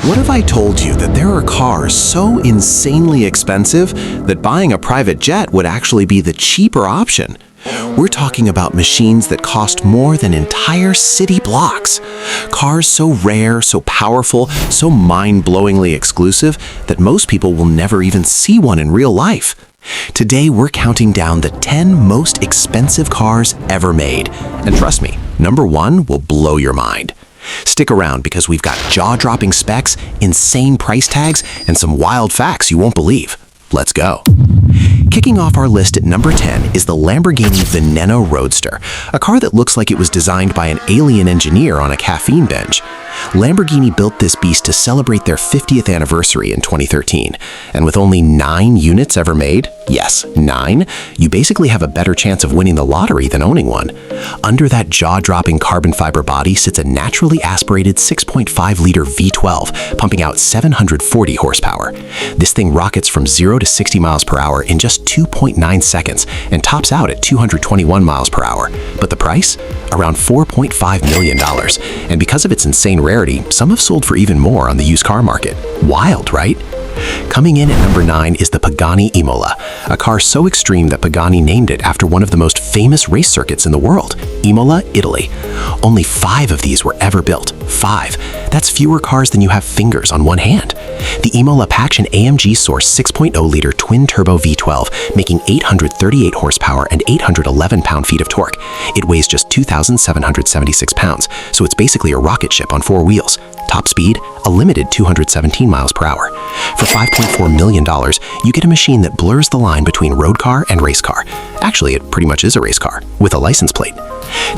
What if I told you that there are cars so insanely expensive that buying a private jet would actually be the cheaper option? We're talking about machines that cost more than entire city blocks. Cars so rare, so powerful, so mind-blowingly exclusive that most people will never even see one in real life. Today, we're counting down the 10 most expensive cars ever made. And trust me, number 1 will blow your mind. Stick around because we've got jaw-dropping specs, insane price tags, and some wild facts you won't believe. Let's go. Kicking off our list at number 10 is the Lamborghini Veneno Roadster, a car that looks like it was designed by an alien engineer on a caffeine bench. Lamborghini built this beast to celebrate their 50th anniversary in 2013, and with only 9 units ever made, yes, 9, you basically have a better chance of winning the lottery than owning one. Under that jaw-dropping carbon fiber body sits a naturally aspirated 6.5-liter V12, pumping out 740 horsepower. This thing rockets from 0 to 60 miles per hour in just 2.9 seconds and tops out at 221 miles per hour. But the price? Around $4.5 million. And because of its insane rarity, some have sold for even more on the used car market. Wild, right? Coming in at number 9 is the Pagani Imola, a car so extreme that Pagani named it after one of the most famous race circuits in the world, Imola, Italy. Only 5 of these were ever built. 5. That's fewer cars than you have fingers on one hand. The Imola packs an AMG Source 6.0-liter twin-turbo V12, making 838 horsepower and 811 pound-feet of torque. It weighs just 2,776 pounds, so it's basically a rocket ship on 4 wheels. Top speed, a limited 217 miles per hour. For $5.4 million, you get a machine that blurs the line between road car and race car. Actually, it pretty much is a race car, with a license plate.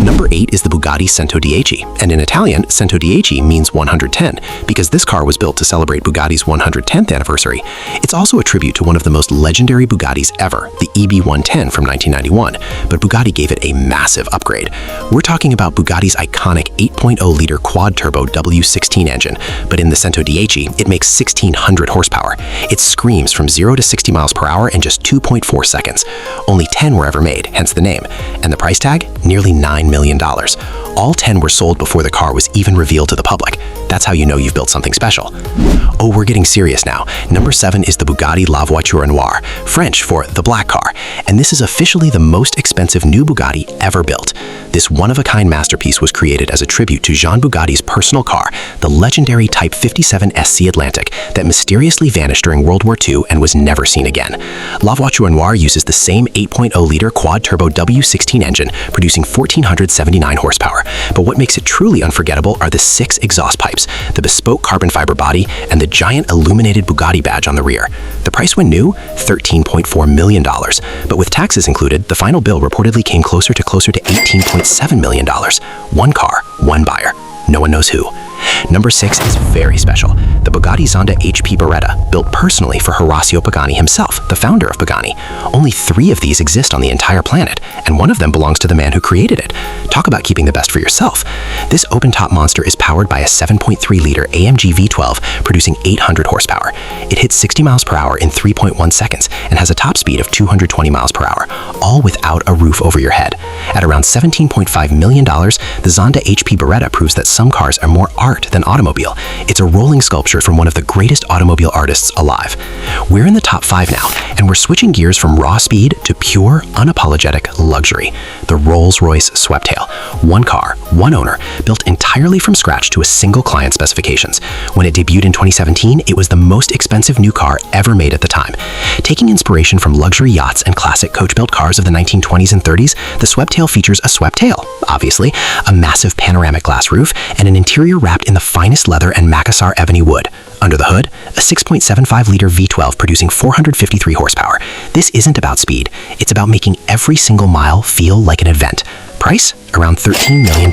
Number 8 is the Bugatti Centodieci, and in Italian, Centodieci means 110, because this car was built to celebrate Bugatti's 110th anniversary. It's also a tribute to one of the most legendary Bugattis ever, the EB110 from 1991, but Bugatti gave it a massive upgrade. We're talking about Bugatti's iconic 8.0-liter quad-turbo W16 engine, but in the Centodieci, it makes 1,600 horsepower. It screams from 0 to 60 miles per hour in just 2.4 seconds. Only 10 were ever made, hence the name. And the price tag? Nearly $9 million. All 10 were sold before the car was even revealed to the public. That's how you know you've built something special. Oh, we're getting serious now. Number 7 is the Bugatti La Voiture Noire, French for the black car, and this is officially the most expensive new Bugatti ever built. This one-of-a-kind masterpiece was created as a tribute to Jean Bugatti's personal car, the legendary Type 57 SC Atlantic, that mysteriously vanished during World War II and was never seen again. La Voiture Noire uses the same 8.0-liter quad-turbo W16 engine, producing 1,479 horsepower. But what makes it truly unforgettable are the 6 exhaust pipes, the bespoke carbon fiber body, and the giant illuminated Bugatti badge on the rear. The price when new? $13.4 million. But with taxes included, the final bill reportedly came closer to $18.7 million. One car, one buyer. No one knows who. Number 6 is very special. The Bugatti Zonda HP Beretta, built personally for Horacio Pagani himself, the founder of Pagani. Only 3 of these exist on the entire planet, and one of them belongs to the man who created it. Talk about keeping the best for yourself. This open-top monster is powered by a 7.3-liter AMG V12, producing 800 horsepower. It hits 60 miles per hour in 3.1 seconds and has a top speed of 220 miles per hour, all without a roof over your head. At around $17.5 million, the Zonda HP Beretta proves that some cars are more art than automobile. It's a rolling sculpture from one of the greatest automobile artists alive. We're in the top 5 now, and we're switching gears from raw speed to pure, unapologetic luxury. The Rolls-Royce Sweptail. One car, one owner, built entirely from scratch to a single client specifications. When it debuted in 2017, it was the most expensive new car ever made at the time. Taking inspiration from luxury yachts and classic coach-built cars of the 1920s and 30s, the Sweptail features a Sweptail, obviously, a massive panoramic glass roof, and an interior wrapped in the finest leather and Makassar ebony wood. Under the hood, a 6.75-liter V12 producing 453 horsepower. This isn't about speed. It's about making every single mile feel like an event. Price? Around $13 million.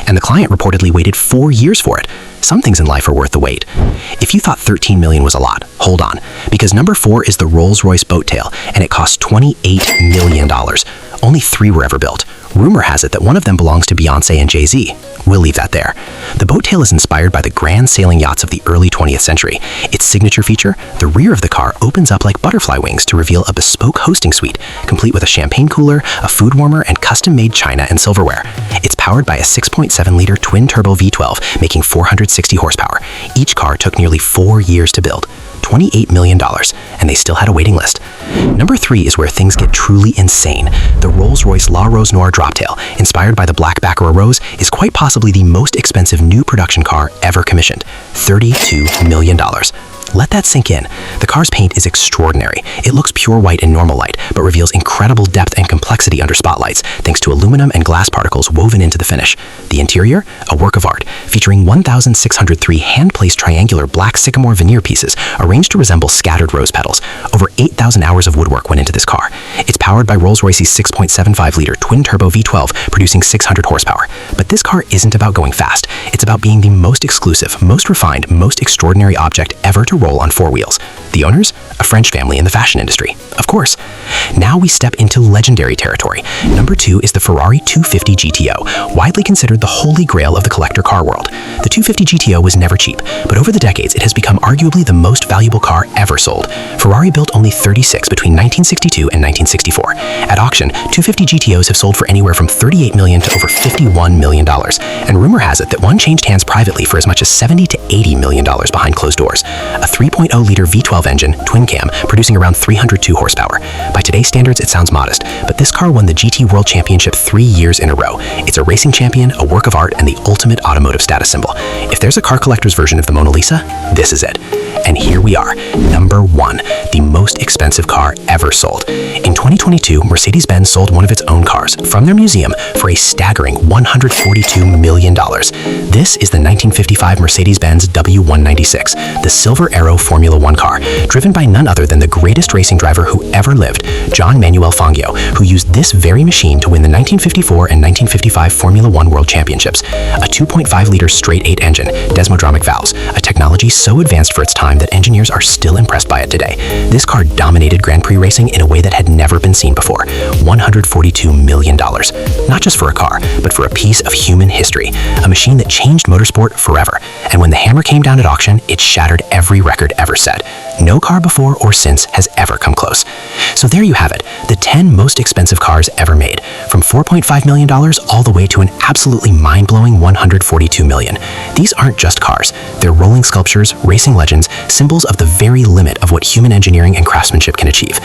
And the client reportedly waited 4 years for it. Some things in life are worth the wait. If you thought $13 million was a lot, hold on. Because number 4 is the Rolls-Royce Boattail, and it costs $28 million. Only 3 were ever built. Rumor has it that one of them belongs to Beyoncé and Jay-Z. We'll leave that there. The boat tail is inspired by the grand sailing yachts of the early 20th century. Its signature feature, the rear of the car opens up like butterfly wings to reveal a bespoke hosting suite, complete with a champagne cooler, a food warmer, and custom-made china and silverware. It's powered by a 6.7-liter twin-turbo V12, making 460 horsepower. Each car took nearly 4 years to build. $28 million, and they still had a waiting list. Number 3 is where things get truly insane. The Rolls-Royce Noire Droptail, inspired by the black Baccarat Rose, is quite possibly the most expensive new production car ever commissioned. $32 million. Let that sink in. The car's paint is extraordinary. It looks pure white in normal light, but reveals incredible depth and complexity under spotlights, thanks to aluminum and glass particles woven into the finish. The interior, a work of art, featuring 1,603 hand-placed triangular black sycamore veneer pieces arranged to resemble scattered rose petals. Over 8,000 hours of woodwork went into this car. It's powered by Rolls-Royce's 6.75-liter twin-turbo V12, producing 600 horsepower. But this car isn't about going fast. It's about being the most exclusive, most refined, most extraordinary object ever to roll on 4 wheels. The owners? A French family in the fashion industry. Of course. Now we step into legendary territory. Number 2 is the Ferrari 250 GTO, widely considered the holy grail of the collector car world. The 250 GTO was never cheap, but over the decades it has become arguably the most valuable car ever sold. Ferrari built only 36 between 1962 and 1964. At auction, 250 GTOs have sold for anywhere from $38 million to over $51 million, and rumor has it that one changed hands privately for as much as $70 to $80 million behind closed doors. A 3.0-liter V12 engine, twin cam, producing around 302 horsepower. By today's standards, it sounds modest, but this car won the GT World Championship 3 years in a row. It's a racing champion, a work of art, and the ultimate automotive status symbol. If there's a car collector's version of the Mona Lisa, this is it. And here we are, number 1, the most expensive car ever sold. In 2022, Mercedes-Benz sold one of its own cars from their museum for a staggering $142 million. This is the 1955 Mercedes-Benz W196, the Silver Arrow Formula One car, driven by none other than the greatest racing driver who ever lived, John Manuel Fangio, who used this very machine to win the 1954 and 1955 Formula One World Championships. A 2.5-liter straight-8 engine, desmodromic valves, a technology so advanced for its time that engineers are still impressed by it today. This car dominated Grand Prix racing in a way that had never been seen before. $142 million. Not just for a car, but for a piece of human history. A machine that changed motorsport forever. And when the hammer came down at auction, it shattered every record ever set. No car before or since has ever come close. So there you have it, the 10 most expensive cars ever made, from $4.5 million all the way to an absolutely mind-blowing $142 million. These aren't just cars. They're rolling sculptures, racing legends, symbols of the very limit of what human engineering and craftsmanship can achieve.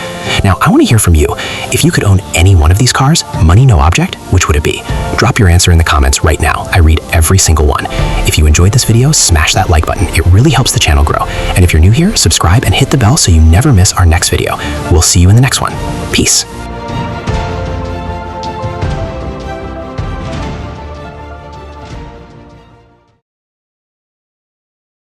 Now, I want to hear from you. If you could own any one of these cars, money no object, which would it be? Drop your answer in the comments right now. I read every single one. If you enjoyed this video, smash that like button. It really helps the channel grow. And if you're new here, subscribe and hit the bell so you never miss our next video. We'll see you in the next one. Peace.